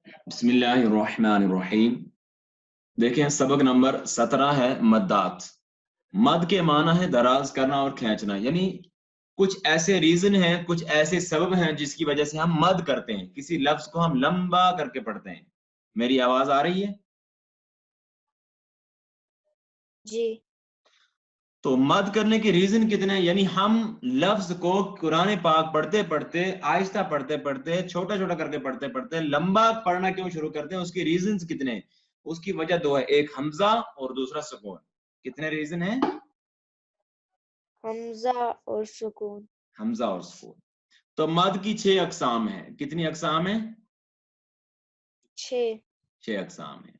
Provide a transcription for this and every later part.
बिस्मिल्लाहिर्रहमानिर्रहीम। देखें सबक नंबर 17 है मद्दात। मद के माना है दराज करना और खींचना, यानी कुछ ऐसे रीजन हैं, कुछ ऐसे सबब हैं जिसकी वजह से हम मद करते हैं, किसी लफ्ज को हम लंबा करके पढ़ते हैं। मेरी आवाज आ रही है? जी। तो मद करने के रीजन कितने हैं, यानी हम लफ्ज को कुरान पाक पढ़ते पढ़ते, आहिस्ता पढ़ते पढ़ते, छोटा छोटा करके पढ़ते पढ़ते लंबा पढ़ना क्यों शुरू करते हैं, उसके रीजंस कितने हैं? उसकी वजह दो है, एक हमजा और दूसरा सुकून। कितने रीजन हैं? हमजा और सुकून। हमजा और सुकून। तो मद की 6 अकसाम है। कितनी अकसाम है? 6। 6 अकसाम है।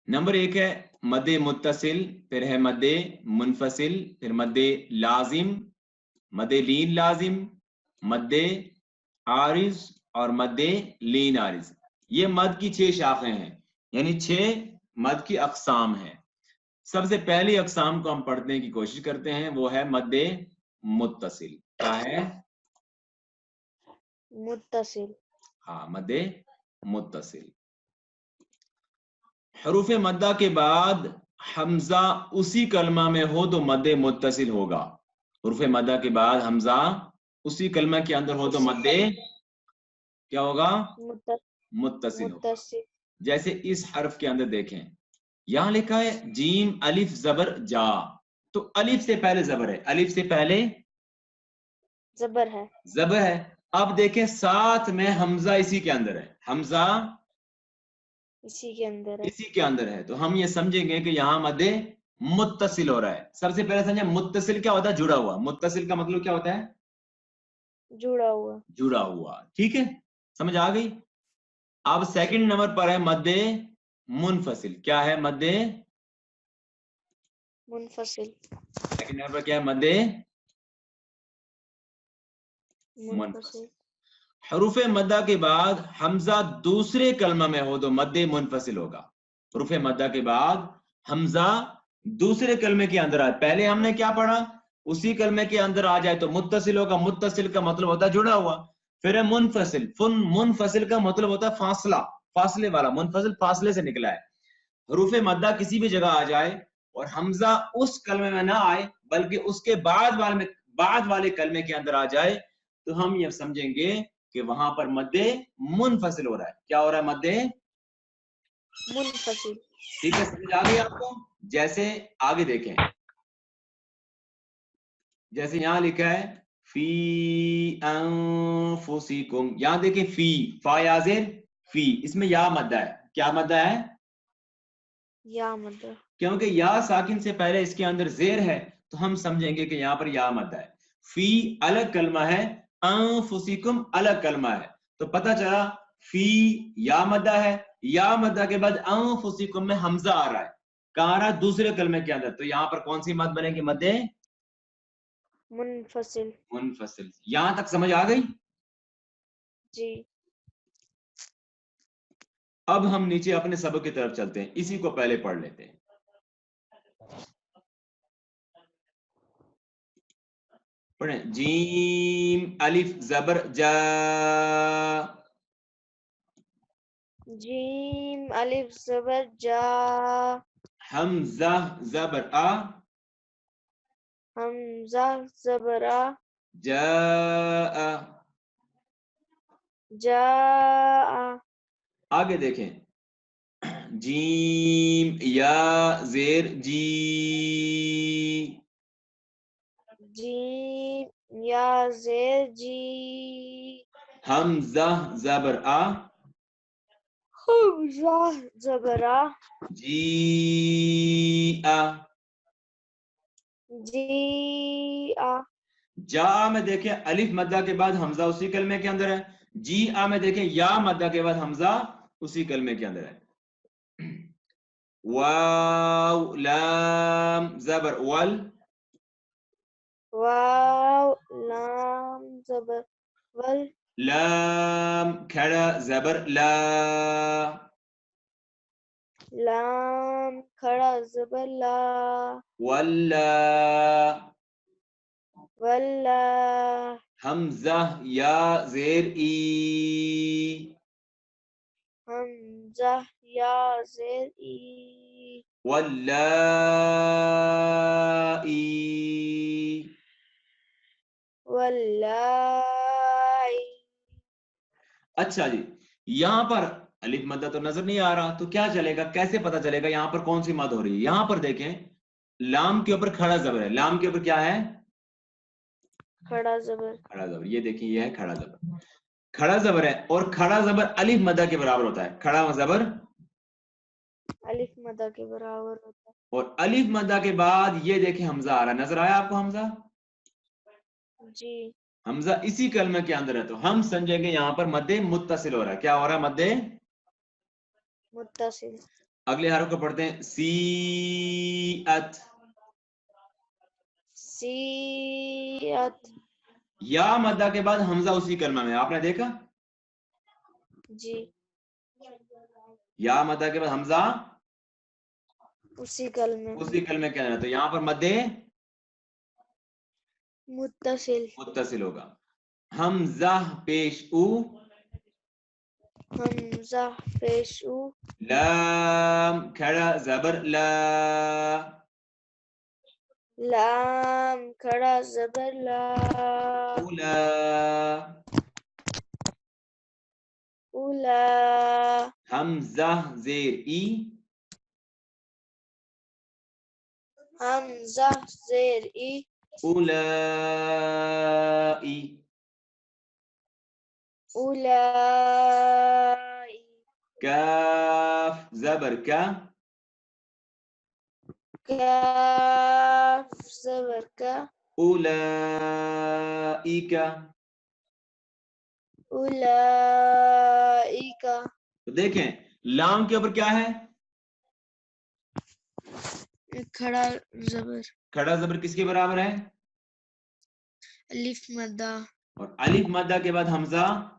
नंबर 1 है मद्दे मुत्तसिल, फिर है मद्दे मुनफसिल, फिर मद्दे लाजिम, मद्दे लीन लाजिम, मद्दे आरिज और मद्दे लीन आरिज। ये मद की 6 शाखें हैं, यानी 6 मद की अकसाम हैं। सबसे पहली अकसाम को हम पढ़ने की कोशिश करते हैं, वो है मद्दे मुत्तसिल। क्या है? मुत्तसिल। हाँ, मद्दे मुत्तसिल। हरूफ मद्दा के बाद हमजा उसी कलमा में हो तो मद्दे मुत्तसिल होगा। हरूफ मद्दा के बाद हमजा उसी कलमा के अंदर हो तो मद्दे क्या होगा? मुत्तसिल होगा। मुत्तसिल। जैसे इस हर्फ के अंदर देखें, यहां लिखा है जीम अलिफ जबर जा, तो अलिफ से पहले जबर है, अलिफ से पहले जबर है। जबर है। अब देखें साथ में हमजा इसी के अंदर है, हमजा इसी के अंदर है। इसी के अंदर है, तो हम ये समझेंगे कि यहाँ मद्दे मुत्तसिल हो रहा है। सबसे पहले समझे मुत्तसिल क्या होता है? जुड़ा हुआ। मुत्तसिल का मतलब क्या होता है? जुड़ा हुआ। जुड़ा हुआ। ठीक है, समझ आ गई? अब जी। सेकंड नंबर पर है मद्दे मुनफसिल। क्या है? मद्दे मुनफसिल। सेकंड नंबर पर क्या है? मद्दे मुनफसिल। मुनफसिल। हरूफ मद्दा के बाद हमजा दूसरे कलमा में हो तो मद्दे मुनफसिल होगा। हरूफ मद्दा के बाद हमजा दूसरे कलमे के अंदर आए, पहले हमने क्या पढ़ा? उसी कलमे के अंदर आ जाए तो मुत्तसिल होगा। मुत्तसिल का मतलब होता है जुड़ा हुआ। फिर है मुनफसिल। मुनफसिल का मतलब होता है फासला, फासले वाला। मुनफसिल फासले से निकला है। हरूफ मद्दा किसी भी जगह आ जाए और हमजा उस कलमे में ना आए बल्कि उसके बाद वाले कलमे के अंदर आ जाए, तो हम ये समझेंगे कि वहां पर मद्दे मुनफसिल हो रहा है। क्या हो रहा है? मद्दे मुनफसिल। ठीक है, समझ आ गई आपको? जैसे आगे देखें, जैसे यहां लिखा है फी अनफुसिकुम, यहां देखें फी, फा याज़िर फी, इसमें या मद्दा है। क्या मद्दा है? या मद्दा। क्योंकि या साकिन से पहले इसके अंदर जेर है, तो हम समझेंगे कि यहाँ पर या मद्दा है। फी अलग कलमा है, अनफुसिकुम अलग कलमा है, तो पता चला फी या मद्दा है। या मद्दा के बाद अनफुसिकुम में हमजा आ रहा है। कहाँ आ रहा है? दूसरे कलमे के अंदर। तो यहाँ पर कौन सी मद बनेगी? मद्दे मुनफसिल। मुनफसिल। यहां तक समझ आ गई? जी। अब हम नीचे अपने सबक की तरफ चलते हैं, इसी को पहले पढ़ लेते हैं। पढ़ें, जीम अलिफ जबर जा, जीम अलिफ जबर जा, हमजा जबर आ, हमजा जबरा, जा, जा। आगे देखें, जीम या जेर जी, जीम या जेर जी, हमजा जबर आ, हमजा जबरा, जी आ। जी आ। जा में देखें अलिफ मद्दा के बाद हमजा उसी कलमे के अंदर है। जी आ में देखें या मद्दा के बाद हमजा उसी कलमे के अंदर है। वाव लाम जबर वल, वाव लाम जबर वल, लाम खड़ा जबर ला, लाम खड़ा जबर ला, वल्ला, वल्ला। हमजा या जेर ई, حمزہ یا زیر ای واللائی واللائی اچھا جی یہاں پر الف مدہ تو نظر نہیں آ رہا تو کیا چلے گا کیسے پتا چلے گا یہاں پر کون سی مد ہو رہی ہے یہاں پر دیکھیں لام کے اوپر کھڑا زبر ہے لام کے اوپر کیا ہے کھڑا زبر کھڑا زبر یہ دیکھیں یہ ہے کھڑا زبر کھڑا زبر ہے اور کھڑا زبر الف مدہ کے برابر ہوتا ہے کھڑا زبر الف مدہ کے برابر ہوتا اور الف مدہ کے بعد یہ دیکھیں حمزہ آ رہا ہے نظر آیا آپ کو حمزہ ہے جی حمزہ اسی کلمے کے اندر ہے تو ہم سمجھیں گے یہاں پر مد متصل ہو رہا ہے کیا ہو رہا ہے مد متصل اگلے حرف کو پڑھتے ہیں سیئت سیئت یا مدہ کے بعد حمزہ اسی کلمہ میں آپ نے دیکھا جی یا مدہ کے بعد حمزہ اسی کلمے میں اسی کلمے کے اندر ہے تو یہاں پر مد متصل متصل ہوگا حمزہ پیش او حمزہ پیش او لام کھڑا زبر لا لام کھڑا زبر لا اولا اولا حمزہ زیر ای حمزہ زیر ای اولائی اولائی کاف زبر کا کاف زبر کا اولئک اولئک تو دیکھیں لام کے اوپر کیا ہے کھڑا زبر کھڑا زبر کس کے برابر ہے الف مدہ اور الف مدہ کے بعد حمزہ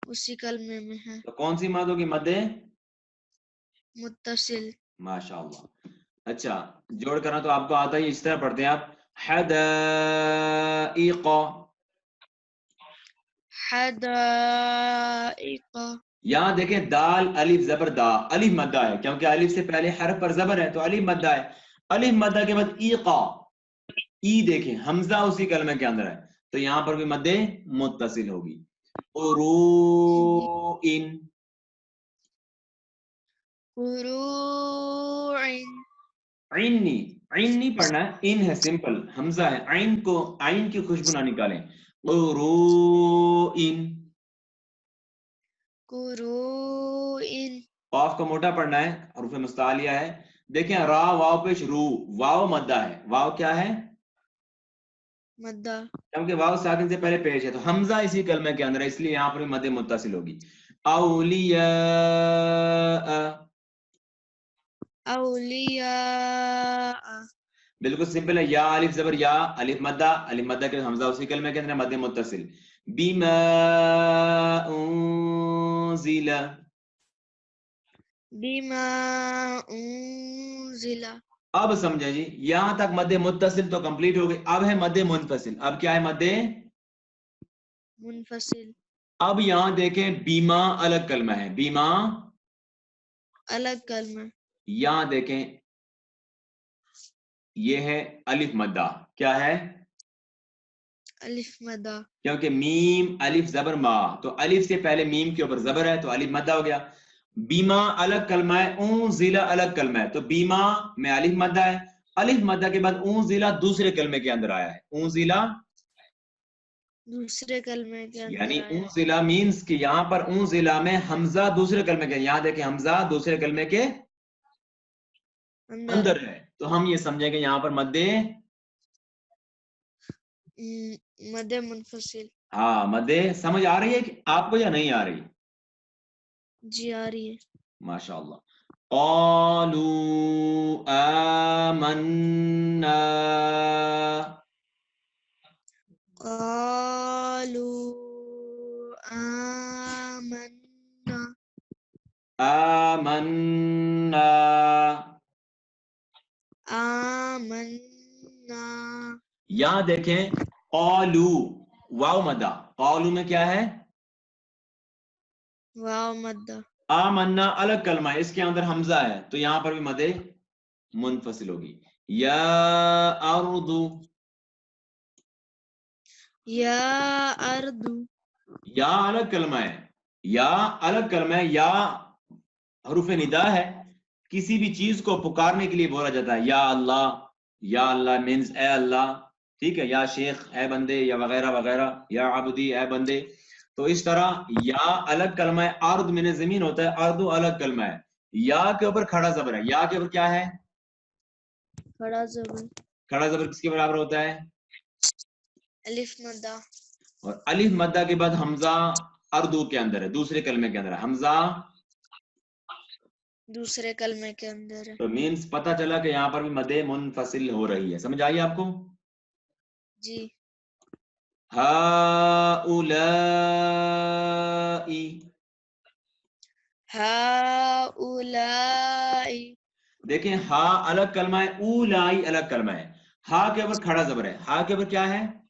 اسی کلمے میں ہے تو کون سی مد ہوگی مد متصل ماشاءاللہ اچھا جوڑ کرنا تو آپ کو آتا ہی اس طرح پڑھتے ہیں آپ حدائق حدائق یہاں دیکھیں دال الف زبر دا الف مدہ ہے کیونکہ الف سے پہلے حرف پر زبر ہے تو الف مدہ ہے الف مدہ کے بعد ایقا ای دیکھیں حمزہ اسی کلمے کے اندر ہے تو یہاں پر بھی مد متصل ہوگی قروءن قروع عین نہیں پڑھنا ہے ان ہے سمپل حمزہ ہے عین کو عین کی خوشبو نہ نکالیں قروءن قروع قاف کو موٹا پڑھنا ہے حروف مستعلیہ ہے دیکھیں را واو پیش رو واو مدہ ہے واو کیا ہے مدہ کیونکہ واو ساکن سے پہلے پیش ہے تو حمزہ اسی کلمے کے اندر ہے اس لیے یہاں پر مد متصل ہوگی اولیاء اولیاء بالکل سمپل ہے یا الف زبر یا الف مدہ کے حمزہ اسی کلمے کے اندر مد متصل بما انزل بما انزل اب سمجھیں جی یہاں تک مد متصل تو کمپلیٹ ہو گئی اب ہے مد منفصل اب کیا ہے مد منفصل اب یہاں دیکھیں بیما الگ کلمہ ہے بیما الگ کلمہ یہاں دیکھیں یہ ہے الف مدہ کیا ہے الف مدہ کیونکہ میم الف زبر ما تو الف سے پہلے میم کے اوپر زبر ہے تو الف مدہ ہو گیا بیما الگ کلمہ ہے انزل الگ کلمہ ہے تو بیما میں الف مدہ ہے الف مدہ کے بعد انزل دوسرے کلمے کے اندر آیا ہے انزل دوسرے کلمے کے یعنی اندر آیا انزل مینز کہ یہاں پر انزل میں حمزہ دوسرے کلمے کے یہاں دیکھیں حمزہ دوسرے کلمے کے اندر ہے تو ہم یہ سمجھیں گے یہاں پر مد مد منفصل ہاں مد سمجھ آ رہی ہے کہ آپ کو یا نہیں آ رہی جی آ رہی ہے ماشاءاللہ قالوا آمنا قالوا آمنا آمنا آمنا یہاں دیکھیں قالو واو مدہ قالو میں کیا ہے वाव मद्दा। आमन्ना अलग कलमा है, इसके अंदर हमजा है तो यहाँ पर भी मदे मुनफसिल होगी। या अर्दु, या अर्दु। या अलग कलमा है, या अलग कलमा है, या हरूफ निदा है, किसी भी चीज को पुकारने के लिए बोला जाता है। या अल्लाह मीन्स ए अल्लाह, ठीक है, या शेख ए बंदे, या वगैरह वगैरह, या अब्दी ए बंदे। तो इस तरह या अलग कलमा है, अर्द मिने जमीन होता है, अर्दु अलग कलमा है। या के ऊपर खड़ा जबर है, या के ऊपर क्या है, खड़ा जबर। खड़ा जबर किसके बराबर होता है, अलिफ मद्दा। और अलिफ मद्दा के बाद हमजा अर्दू के अंदर है, दूसरे कलमे के अंदर है हमजा, दूसरे कलमे के अंदर है। तो मीन्स पता चला कि यहाँ पर भी मदे मुनफसिल हो रही है। समझ आई आपको? जी। हाउलाई, हाउलाई। देखें हा अलग कलमा है, उलाई अलग कलमा है। हा के ऊपर खड़ा जबर है, हा के ऊपर क्या है,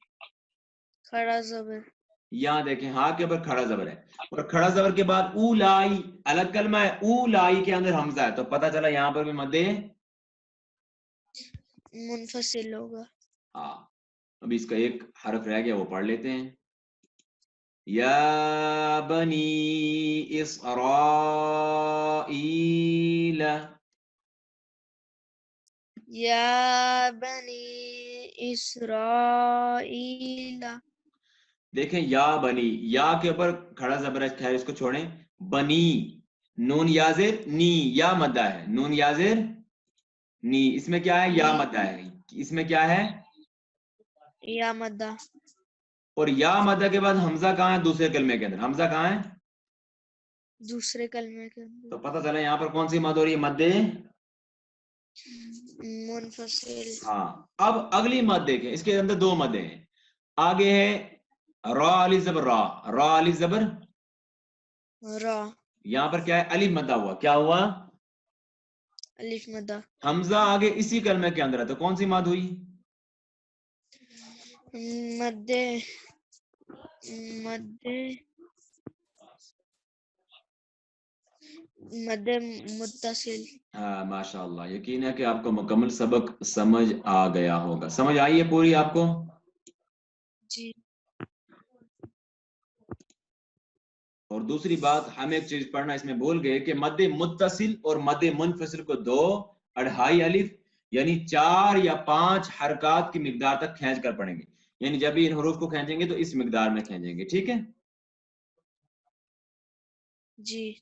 खड़ा जबर। यहाँ देखें हा के ऊपर खड़ा जबर है, और खड़ा जबर के बाद उलाई अलग कलमा है, उलाई के अंदर हमजा है, तो पता चला यहाँ पर भी मदे मुनफसिल होगा। हाँ। अभी इसका एक हरफ रह गया, वो पढ़ लेते हैं। या बनी इसराईल, या बनी इसराईल। देखें या बनी, या के ऊपर खड़ा जबर है, खैर इसको छोड़ें। बनी नून याजिर नी, या मद्दा है, नून याजिर नी, इसमें क्या है, या नी। मद्दा है, इसमें क्या है, या मद्दा। और या मद्दा के बाद हमजा कहाँ है, दूसरे कलमे के अंदर हमजा कहाँ है, दूसरे कलमे के अंदर। तो पता चला यहाँ पर कौन सी मद हो रही है, मद्दे मुनफसिल। हाँ। अब अगली मद देखें, इसके अंदर दो मदे हैं। आगे है रा अलिफ जबर, रा अलिफ जबर, रा। यहाँ पर क्या है, अलिफ मद्दा हुआ, क्या हुआ, अलिफ मद्दा। हमजा आगे इसी कलमे के अंदर है, तो कौन सी मद हुई, मद्दे मद्दे मद्दे मुत्तसिल। हाँ माशाअल्लाह, यकीन है कि आपको मुकम्मल सबक समझ आ गया होगा। समझ आई है पूरी आपको? जी। और दूसरी बात, हम एक चीज पढ़ना इसमें भूल गए कि मद्दे मुत्तसिल और मद्दे मुनफसिल को 2 अढ़ाई अलिफ यानी 4 या 5 हरकत की मिकदार तक खींच कर पढ़ेंगे, यानी जब भी इन हरूफ को खींचेंगे तो इस मिकदार में खींचेंगे, ठीक है जी।